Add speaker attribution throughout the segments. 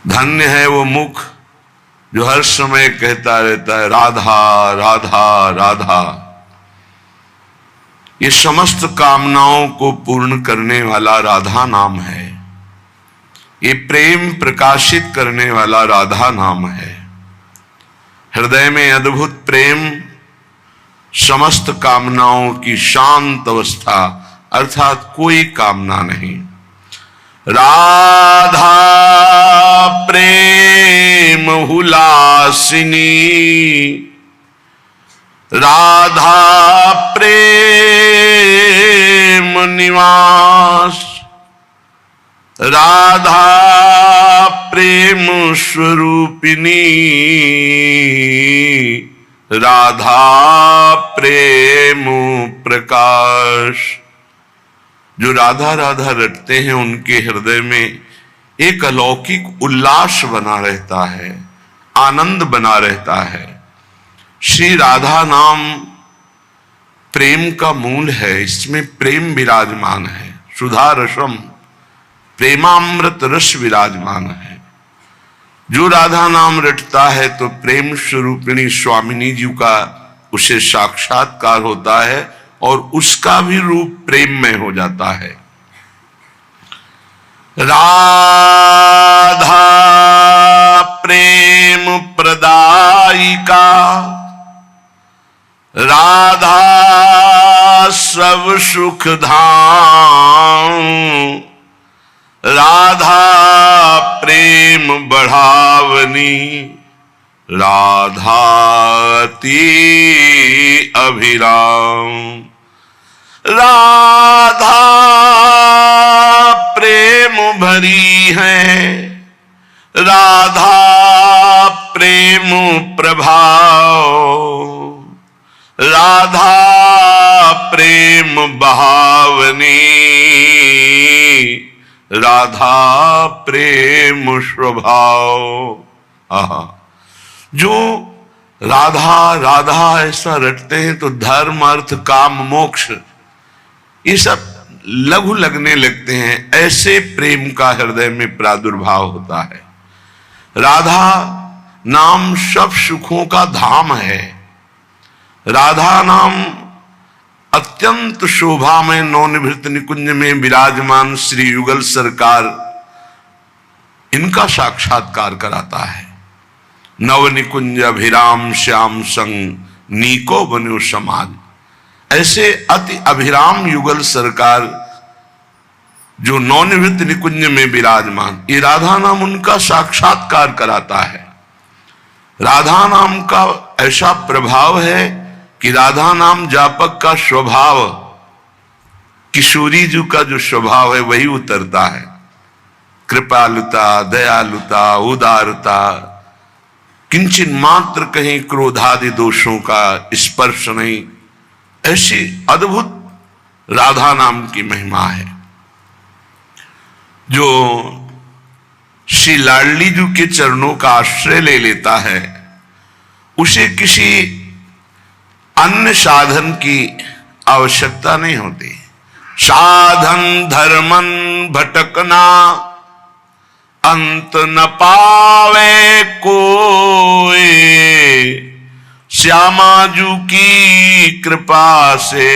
Speaker 1: धन्य है वो मुख जो हर समय कहता रहता है राधा राधा राधा। ये समस्त कामनाओं को पूर्ण करने वाला राधा नाम है, ये प्रेम प्रकाशित करने वाला राधा नाम है। हृदय में अद्भुत प्रेम समस्त कामनाओं की शांत अवस्था, अर्थात कोई कामना नहीं। राधा प्रेम हुलासिनी, राधा प्रेम निवास, राधा प्रेम स्वरूपिणी, राधा प्रेम प्रकाश। जो राधा राधा रटते हैं उनके हृदय में एक अलौकिक उल्लास बना रहता है, आनंद बना रहता है। श्री राधा नाम प्रेम का मूल है, इसमें प्रेम विराजमान है, सुधा रसम प्रेमामृत रस विराजमान है। जो राधा नाम रटता है तो प्रेम स्वरूपिणी स्वामिनी जी का उसे साक्षात्कार होता है और उसका भी रूप प्रेम में हो जाता है। राधा प्रेम प्रदायिका, राधा सब सुख धाम, राधा प्रेम बढ़ावनी, राधा अति अभिराम। राधा प्रेम भरी है, राधा प्रेम प्रभाव, राधा प्रेम बहावनी, राधा प्रेम स्वभाव। आहा, जो राधा राधा ऐसा रटते हैं तो धर्म अर्थ काम मोक्ष ये सब लघु लगने लगते हैं, ऐसे प्रेम का हृदय में प्रादुर्भाव होता है। राधा नाम सब सुखों का धाम है। राधा नाम अत्यंत शोभा में नवनिभृत निकुंज में विराजमान श्री युगल सरकार इनका साक्षात्कार कराता है। नव निकुंज अभिराम श्याम संग नीको बन्यो समाज, ऐसे अति अभिराम युगल सरकार जो नवनिभृत निकुंज में विराजमान, ये राधा नाम उनका साक्षात्कार कराता है। राधा नाम का ऐसा प्रभाव है कि राधा नाम जापक का स्वभाव, किशोरी जी का जो स्वभाव है वही उतरता है। कृपालुता, दयालुता, उदारता, किंचित मात्र कहीं क्रोधादि दोषों का स्पर्श नहीं, ऐसी अद्भुत राधा नाम की महिमा है। जो श्री लाडली जी के चरणों का आश्रय ले लेता है उसे किसी अन्य साधन की आवश्यकता नहीं होती। साधन धर्मन भटकना अंत न पावे कोई, श्यामाजू की कृपा से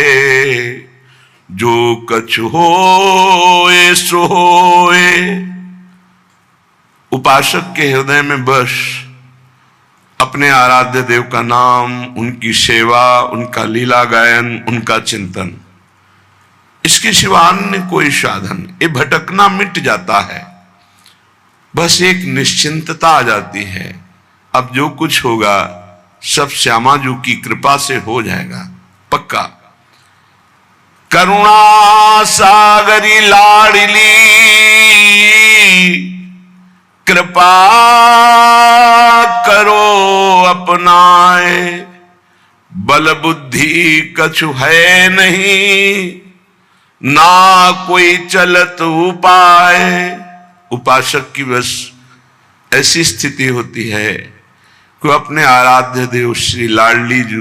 Speaker 1: जो कछ होए सो होए। उपासक के हृदय में बस अपने आराध्य देव का नाम, उनकी सेवा, उनका लीला गायन, उनका चिंतन, इसके सिवा अन्य कोई साधन, ये भटकना मिट जाता है। बस एक निश्चिंतता आ जाती है, अब जो कुछ होगा सब श्यामाजू की कृपा से हो जाएगा, पक्का। करुणा सागरी लाडली कृपा करो अपनाए, बल बुद्धि कछु है नहीं ना कोई चलत उपाय। उपासक की बस ऐसी स्थिति होती है कि अपने आराध्य देव श्री लाडली जी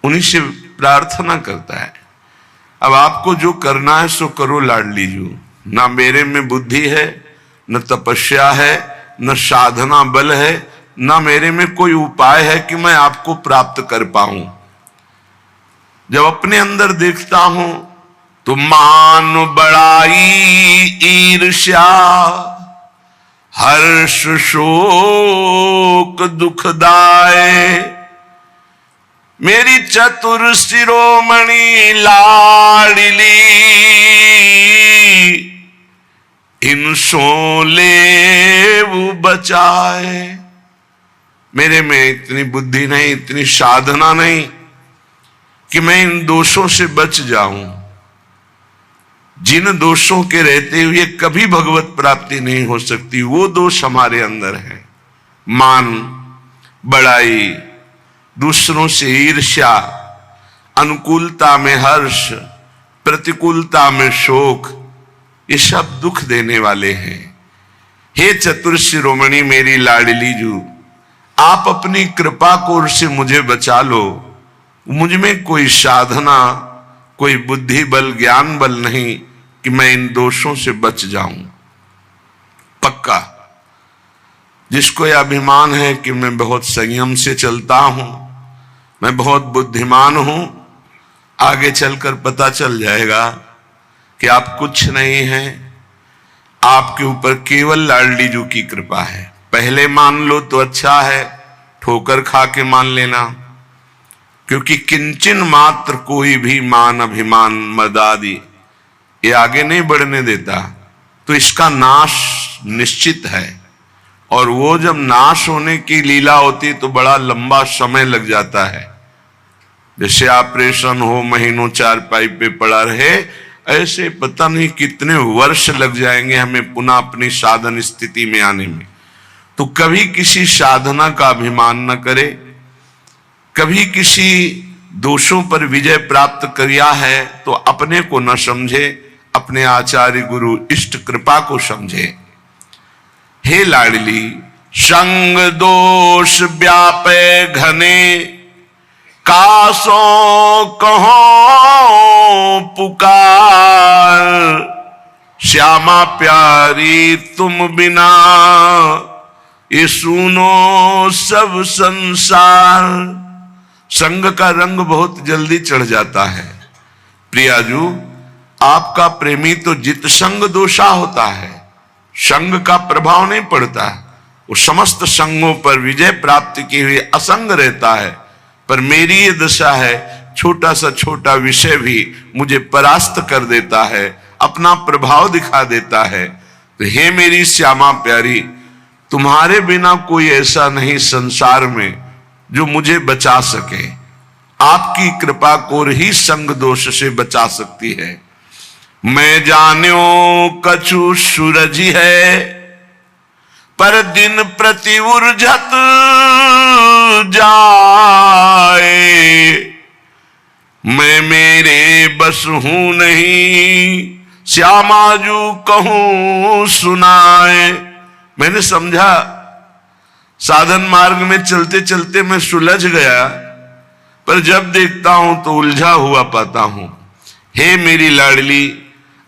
Speaker 1: उन्हीं से प्रार्थना करता है, अब आपको जो करना है सो करो लाडली जी, ना मेरे में बुद्धि है, न तपस्या है, न साधना बल है, न मेरे में कोई उपाय है कि मैं आपको प्राप्त कर पाऊं। जब अपने अंदर देखता हूं तो मान बड़ाई ईर्ष्या हर्ष शोक दुखदाय मेरी चतुर शिरोमणि लाडली इन सोले वो बचाए। मेरे में इतनी बुद्धि नहीं, इतनी साधना नहीं कि मैं इन दोषों से बच जाऊं, जिन दोषों के रहते हुए कभी भगवत प्राप्ति नहीं हो सकती, वो दोष हमारे अंदर है। मान बड़ाई, दूसरों से ईर्ष्या, अनुकूलता में हर्ष, प्रतिकूलता में शोक, ये सब दुख देने वाले हैं। हे चतुर शिरोमणि मेरी लाडली जू, आप अपनी कृपा कोर से मुझे बचा लो। मुझ में कोई साधना, कोई बुद्धि बल, ज्ञान बल नहीं कि मैं इन दोषों से बच जाऊं। पक्का जिसको यह अभिमान है कि मैं बहुत संयम से चलता हूं, मैं बहुत बुद्धिमान हूं, आगे चलकर पता चल जाएगा कि आप कुछ नहीं हैं, आपके ऊपर केवल लाडली जू की कृपा है। पहले मान लो तो अच्छा है, ठोकर खा के मान लेना, क्योंकि किंचन मात्र कोई भी मान अभिमान मद आदि ये आगे नहीं बढ़ने देता, तो इसका नाश निश्चित है। और वो जब नाश होने की लीला होती तो बड़ा लंबा समय लग जाता है। जैसे ऑपरेशन हो, महीनों चारपाई पे पड़ा रहे, ऐसे पता नहीं कितने वर्ष लग जाएंगे हमें पुनः अपनी साधन स्थिति में आने में। तो कभी किसी साधना का अभिमान न करे, कभी किसी दोषों पर विजय प्राप्त किया है तो अपने को न समझे, अपने आचार्य गुरु इष्ट कृपा को समझे। हे लाडली, संग दोष व्यापे घने कासों कहो पुकार, श्यामा प्यारी तुम बिना ये सुनो सब संसार। संग का रंग बहुत जल्दी चढ़ जाता है। प्रियाजू, आपका प्रेमी तो जित संग दोषा होता है, संग का प्रभाव नहीं पड़ता, वो समस्त संगों पर विजय प्राप्त किए हुए असंग रहता है। पर मेरी ये दशा है, छोटा सा छोटा विषय भी मुझे परास्त कर देता है, अपना प्रभाव दिखा देता है। तो हे मेरी श्यामा प्यारी, तुम्हारे बिना कोई ऐसा नहीं संसार में जो मुझे बचा सके। आपकी कृपा को ही संग दोष से बचा सकती है। मैं जान्यो कछु सूरज है, पर दिन प्रति उर्झत जाए। मैं मेरे बस हूं नहीं, श्यामाजू कहूं सुनाए। मैंने समझा साधन मार्ग में चलते चलते मैं सुलझ गया, पर जब देखता हूं तो उलझा हुआ पाता हूं। हे मेरी लाडली,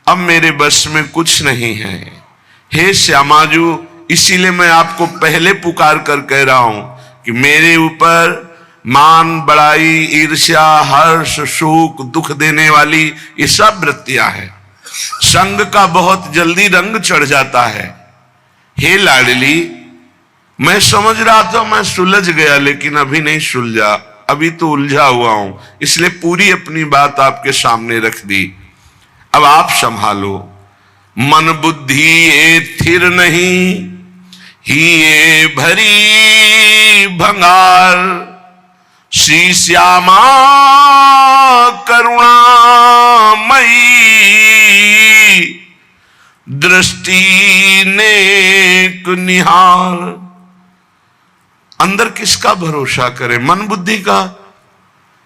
Speaker 1: अब मेरे बस में कुछ नहीं है। हे श्यामाजू, इसीलिए मैं आपको पहले पुकार कर कह रहा हूं कि मेरे ऊपर मान बड़ाई ईर्ष्या हर्ष शोक दुख देने वाली ये सब वृत्तियां हैं। संग का बहुत जल्दी रंग चढ़ जाता है। हे लाडली, मैं समझ रहा था मैं सुलझ गया, लेकिन अभी नहीं सुलझा, अभी तो उलझा हुआ हूं, इसलिए पूरी अपनी बात आपके सामने रख दी। अब आप संभालो। मन बुद्धि ये थिर नहीं, ही ये भरी भंगार। श्री श्यामा करुणामयी, दृष्टि नेक निहार। अंदर किसका भरोसा करें? मन बुद्धि का?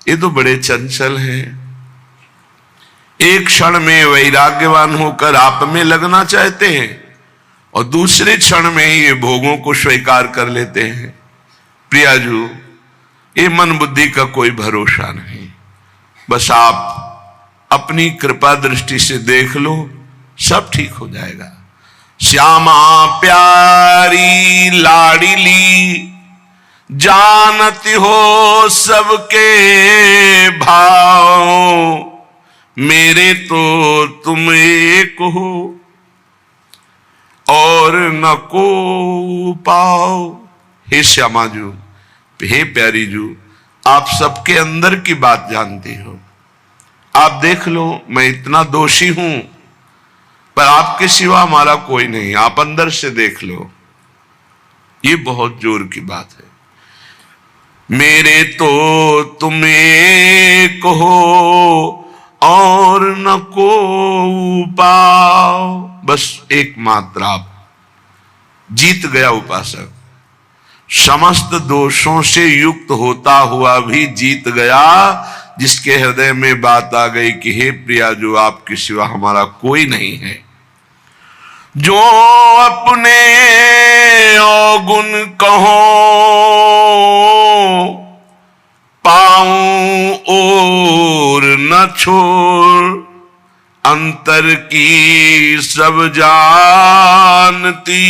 Speaker 1: ये तो बड़े चंचल हैं। एक क्षण में वैराग्यवान होकर आप में लगना चाहते हैं और दूसरे क्षण में ही ये भोगों को स्वीकार कर लेते हैं। प्रियाजू, ये मन बुद्धि का कोई भरोसा नहीं। बस आप अपनी कृपा दृष्टि से देख लो, सब ठीक हो जाएगा। श्यामा प्यारी लाडिली, जानती हो सबके भाव, मेरे तो तुम एक हो और न को पाओ। हे श्यामा जू, हे प्यारी जू, आप सबके अंदर की बात जानती हो। आप देख लो, मैं इतना दोषी हूं पर आपके सिवा हमारा कोई नहीं, आप अंदर से देख लो। ये बहुत जोर की बात है। मेरे तो तुम एक हो और न को पाओ। बस एकमात्र आप। जीत गया उपासक, समस्त दोषों से युक्त होता हुआ भी जीत गया, जिसके हृदय में बात आ गई कि हे प्रिया, जो आपके सिवा हमारा कोई नहीं है। जो अपने अवगुण कहो, पाऊं और न छोड़, अंतर की सब जानती,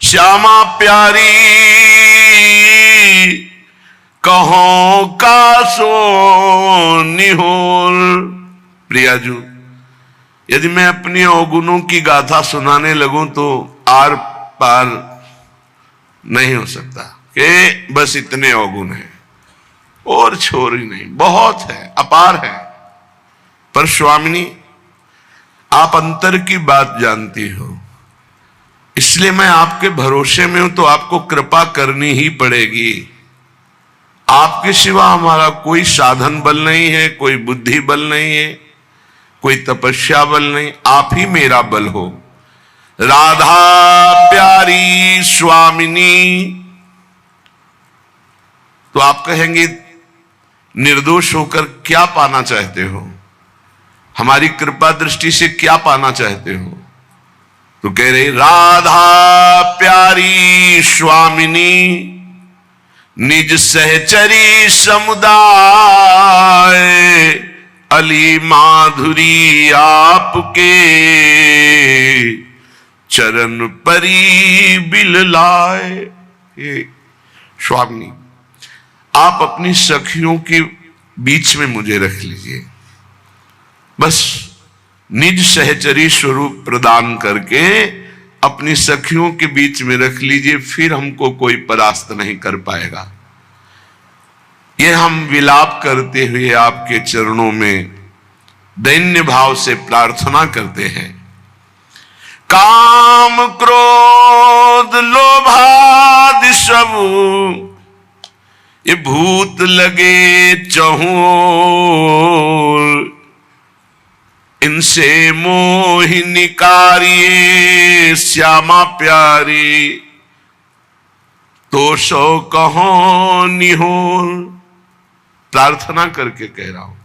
Speaker 1: श्यामा प्यारी कहो का सो निहोर। प्रियाजू, यदि मैं अपने अवगुणों की गाथा सुनाने लगूं तो आर पार नहीं हो सकता कि बस इतने अवगुण हैं और छोर ही नहीं, बहुत है, अपार है। पर स्वामिनी, आप अंतर की बात जानती हो, इसलिए मैं आपके भरोसे में हूं, तो आपको कृपा करनी ही पड़ेगी। आपके सिवा हमारा कोई साधन बल नहीं है, कोई बुद्धि बल नहीं है, कोई तपस्या बल नहीं, आप ही मेरा बल हो। राधा प्यारी स्वामिनी। तो आप कहेंगे, निर्दोष होकर क्या पाना चाहते हो, हमारी कृपा दृष्टि से क्या पाना चाहते हो? तो कह रहे, राधा प्यारी स्वामिनी, निज सहचरी समुदाय, अली माधुरी आपके चरण परी बिललाए। ये स्वामी, आप अपनी सखियों के बीच में मुझे रख लीजिए, बस निज सहचरी स्वरूप प्रदान करके अपनी सखियों के बीच में रख लीजिए, फिर हमको कोई परास्त नहीं कर पाएगा। ये हम विलाप करते हुए आपके चरणों में दैन्य भाव से प्रार्थना करते हैं। काम क्रोध लोभादि सब ये भूत लगे चहूं, इनसे मोहि निकारिए श्यामा प्यारी, तो सो कहो निहोर। प्रार्थना करके कह रहा हूं,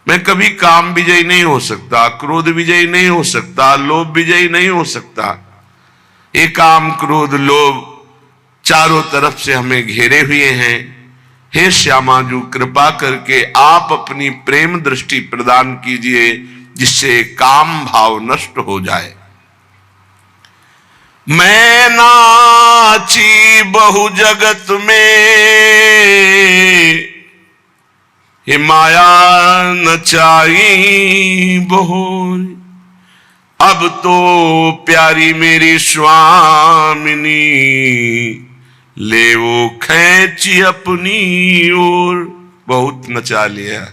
Speaker 1: मैं कभी काम विजयी नहीं हो सकता, क्रोध विजयी नहीं हो सकता, लोभ विजयी नहीं हो सकता। ये काम क्रोध लोभ चारों तरफ से हमें घेरे हुए हैं। हे श्यामा जू, कृपा करके आप अपनी प्रेम दृष्टि प्रदान कीजिए, जिससे काम भाव नष्ट हो जाए। मैं नाची बहु जगत में, हे माया नचाई बहु, अब तो प्यारी मेरी स्वामिनी, ले वो खैची अपनी ओर। बहुत नचा लिया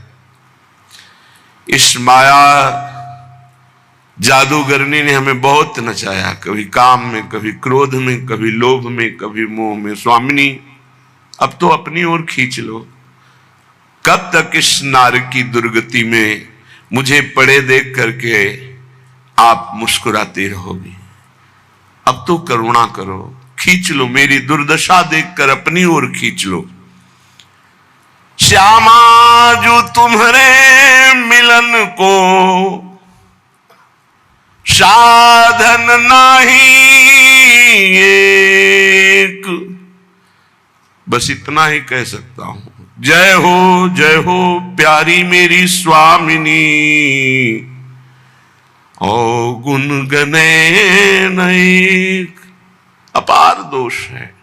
Speaker 1: इस माया जादूगरनी ने, हमें बहुत नचाया, कभी काम में, कभी क्रोध में, कभी लोभ में, कभी मोह में। स्वामिनी, अब तो अपनी ओर खींच लो। कब तक इस नार की दुर्गति में मुझे पड़े देख करके आप मुस्कुराती रहोगी? अब तो करुणा करो, खींच लो, मेरी दुर्दशा देखकर अपनी ओर खींच लो। श्यामा जो तुम्हारे मिलन को साधन नहीं एक, बस इतना ही कह सकता हूं। जय हो प्यारी मेरी स्वामिनी, ओ गुण गने नहीं। अपार अपार दोष है।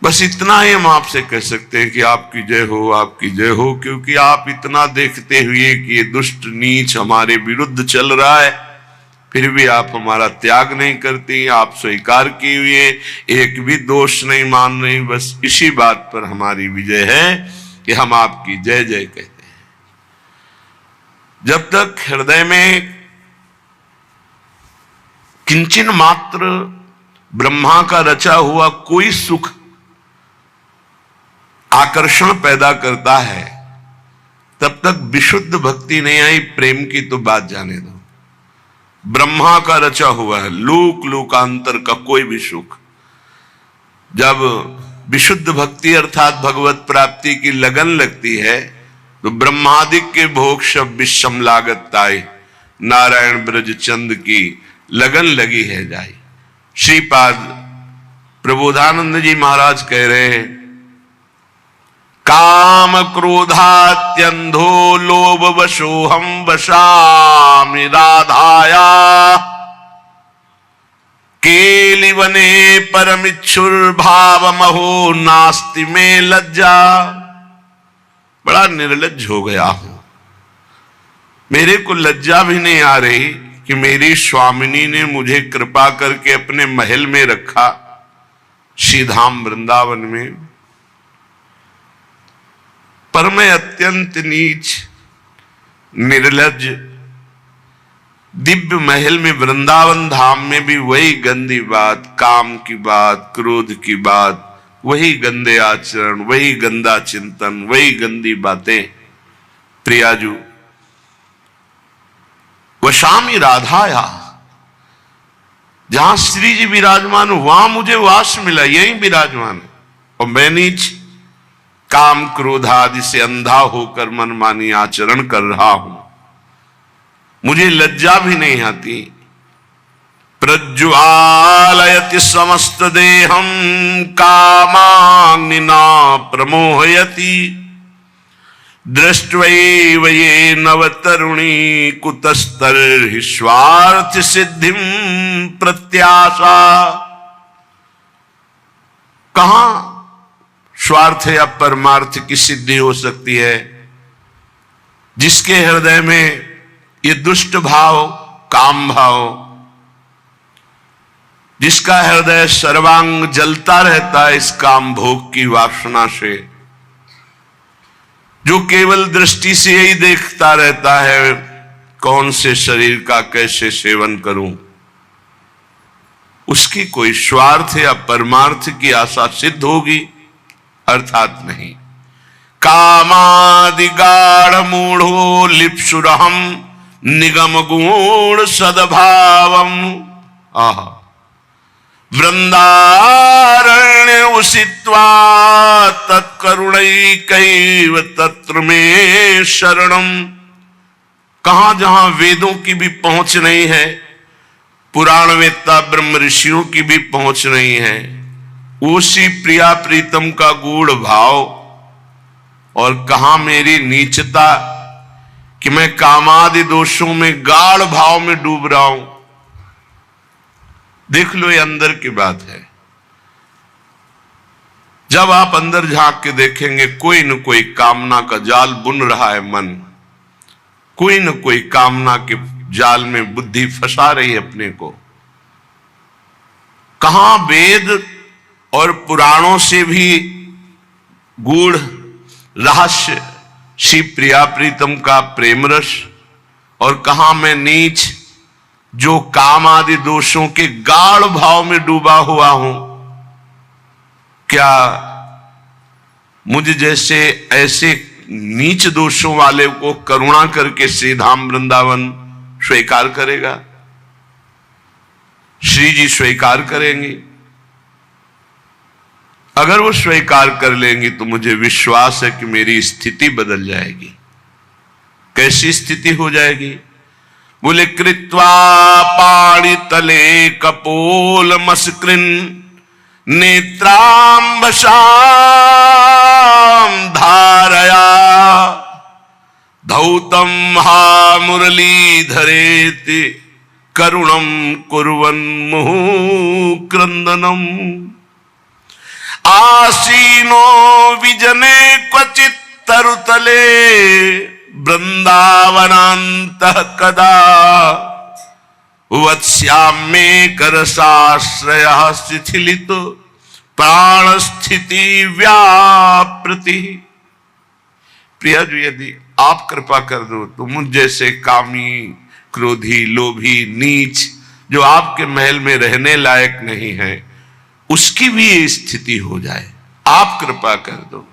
Speaker 1: बस इतना ही हम आपसे कह सकते हैं कि आपकी जय हो, आपकी जय हो, क्योंकि आप इतना देखते हुए कि ये दुष्ट नीच हमारे विरुद्ध चल रहा है, फिर भी आप हमारा त्याग नहीं करती, आप स्वीकार किए हुए एक भी दोष नहीं मान रही। बस इसी बात पर हमारी विजय है कि हम आपकी जय जय कहते हैं। जब तक हृदय में किंचन मात्र ब्रह्मा का रचा हुआ कोई सुख आकर्षण पैदा करता है, तब तक विशुद्ध भक्ति नहीं आई। प्रेम की तो बात जाने दो। ब्रह्मा का रचा हुआ है लोक लोकांतर का कोई भी सुख, जब विशुद्ध भक्ति अर्थात भगवत प्राप्ति की लगन लगती है तो ब्रह्मादिक के भोग सब विषम लागत ताई, नारायण ब्रज चंद की लगन लगी है जाई। श्रीपाद प्रबोधानंद जी महाराज कह रहे हैं, काम क्रोधात्यंधो लोभ वशोहम वशामि राधाया, केलिवने परमिच्छुर्भाव महो नास्ति में लज्जा। बड़ा निर्लज्ज हो गया हूं, मेरे को लज्जा भी नहीं आ रही कि मेरी स्वामिनी ने मुझे कृपा करके अपने महल में रखा, श्रीधाम वृंदावन में, पर मैं अत्यंत नीच निर्लज्ज दिव्य महल में वृंदावन धाम में भी वही गंदी बात, काम की बात, क्रोध की बात, वही गंदे आचरण, वही गंदा चिंतन, वही गंदी बातें। प्रियाजू वशामी राधाया, जहां श्री जी विराजमान हो वहां मुझे वास मिला, यही विराजमान, और मैं नीच काम क्रोध आदि से अंधा होकर मनमानी आचरण कर रहा हूं, मुझे लज्जा भी नहीं आती। प्रज्वालयति समस्त देहम कामाग्निना प्रमोहयति, दृष्ट्वैव ये नवतरुणी कुतस्तर्हि स्वार्थ सिद्धिम प्रत्याशा। कहां स्वार्थ या परमार्थ की सिद्धि हो सकती है? जिसके हृदय में ये दुष्ट भाव, काम भाव, जिसका हृदय सर्वांग जलता रहता है इस काम भोग की वासना से, जो केवल दृष्टि से यही देखता रहता है कौन से शरीर का कैसे सेवन करूं, उसकी कोई स्वार्थ या परमार्थ की आशा सिद्ध होगी? अर्थात नहीं। कामादिगाढ़ मूढ़ो लिप्सुरहम निगम गुण सद्भावम, आहा, वृंदारण्य उषित्वा तत्करुणैकैव तत्र में शरणम। कहां जहां वेदों की भी पहुंच नहीं है, पुराणवेत्ता ब्रह्म ऋषियों की भी पहुंच नहीं है, उसी प्रिया प्रीतम का गूढ़ भाव, और कहां मेरी नीचता कि मैं कामादि दोषों में गाढ़ भाव में डूब रहा हूं। देख लो, ये अंदर की बात है। जब आप अंदर झांक के देखेंगे, कोई न कोई कामना का जाल बुन रहा है मन, कोई न कोई कामना के जाल में बुद्धि फंसा रही है अपने को। कहां वेद और पुराणों से भी गूढ़ रहस्य श्री प्रिया प्रीतम का प्रेम रस, और कहां मैं नीच जो काम आदि दोषों के गाढ़ भाव में डूबा हुआ हूं। क्या मुझ जैसे ऐसे नीच दोषों वाले को करुणा करके श्री धाम वृंदावन स्वीकार करेगा? श्री जी स्वीकार करेंगी? अगर वो स्वीकार कर लेंगी तो मुझे विश्वास है कि मेरी स्थिति बदल जाएगी। कैसी स्थिति हो जाएगी? बोले, कृत्वा पाणि तले कपोल मस्कृन नेत्रांबशाम धारया धौतम हा मुरली धरेति करुणम कुर्वन् मुहुः क्रंदनम आसीनो विजने क्वचित् तरुतले वृंदावनान्तः कदा वत्स्याम्ये करसाश्रयः शिथिलितो प्राणस्थिति व्यापृति। प्रिया जी, यदि आप कृपा कर दो तो मुझ जैसे कामी, क्रोधी, लोभी, नीच जो आपके महल में रहने लायक नहीं है, उसकी भी ये स्थिति हो जाए। आप कृपा कर दो,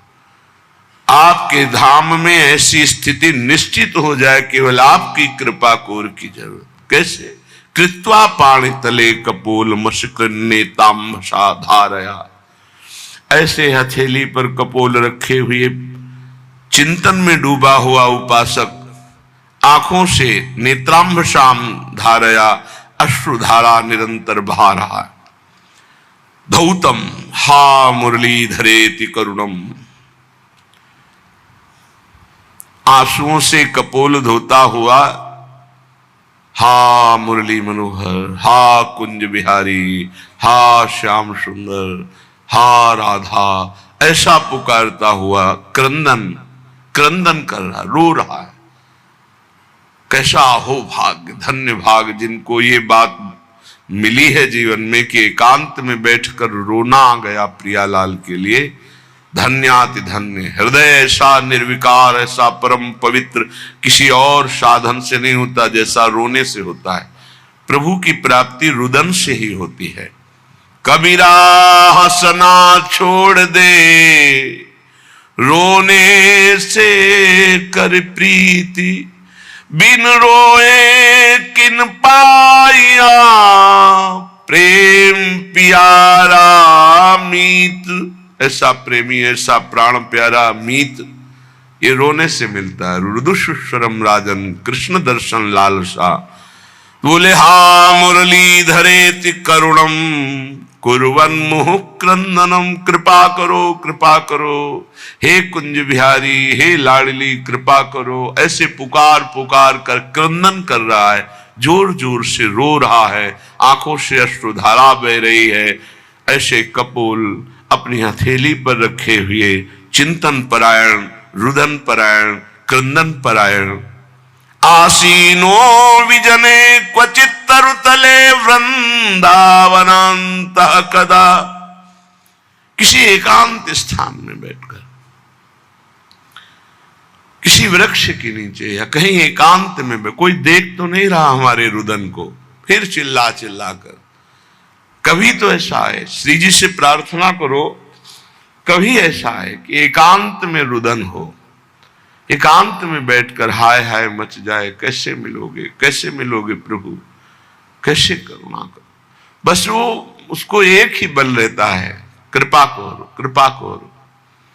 Speaker 1: आपके धाम में ऐसी स्थिति निश्चित हो जाए, केवल आपकी कृपा कोर की जरूरत। कैसे? कृत्वा पाणितले कपोल मशकृन्ने ताम्भसा धारया। ऐसे हथेली पर कपोल रखे हुए चिंतन में डूबा हुआ उपासक आंखों से नेत्रांभसाम धारया, अश्रुधारा निरंतर बहा रहा है। धौतम हा मुरलीधरेति करुणम, आंसुओं से कपोल धोता हुआ, हा मुरली मनोहर, हा कुंज बिहारी, हा श्याम सुंदर, हा राधा, ऐसा पुकारता हुआ क्रंदन क्रंदन कर रहा, रो रहा है। कैसा हो भाग्य, धन्य भाग जिनको ये बात मिली है जीवन में कि एकांत में बैठकर रोना आ गया प्रियालाल के लिए। धन्याति धन्य हृदय ऐसा निर्विकार, ऐसा परम पवित्र किसी और साधन से नहीं होता जैसा रोने से होता है। प्रभु की प्राप्ति रुदन से ही होती है। कबीरा हंसना छोड़ दे, रोने से कर प्रीति, बिन रोए किन पाया, प्रेम प्यारा मीत। ऐसा प्रेमी, ऐसा प्राण प्यारा मीत ये रोने से मिलता है। रुदुषुस्वरम राजन कृष्ण दर्शन लालसा। बोले हा मुरली धरेति करुणम कुर्वन् मुहुः क्रंदनम। कृपा करो, कृपा करो, हे कुंज बिहारी, हे लाडली, कृपा करो। ऐसे पुकार पुकार कर क्रंदन कर रहा है, जोर जोर से रो रहा है, आंखों से अश्रुधारा बह रही है। ऐसे कपोल अपनी हथेली पर रखे हुए चिंतन परायण, रुदन परायण, क्रंदन परायण। आसीनो विजने क्वचित् तरुतले वृंदावनान्तः कदा। किसी एकांत स्थान में बैठकर, किसी वृक्ष के नीचे या कहीं एकांत में कोई देख तो नहीं रहा हमारे रुदन को, फिर चिल्ला चिल्ला कर। कभी तो ऐसा है, श्री जी से प्रार्थना करो, कभी ऐसा है कि एकांत में रुदन हो, एकांत में बैठकर हाय हाय मच जाए, कैसे मिलोगे, कैसे मिलोगे प्रभु, कैसे करुणा करो। बस वो उसको एक ही बल रहता है, कृपा करो, कृपा करो।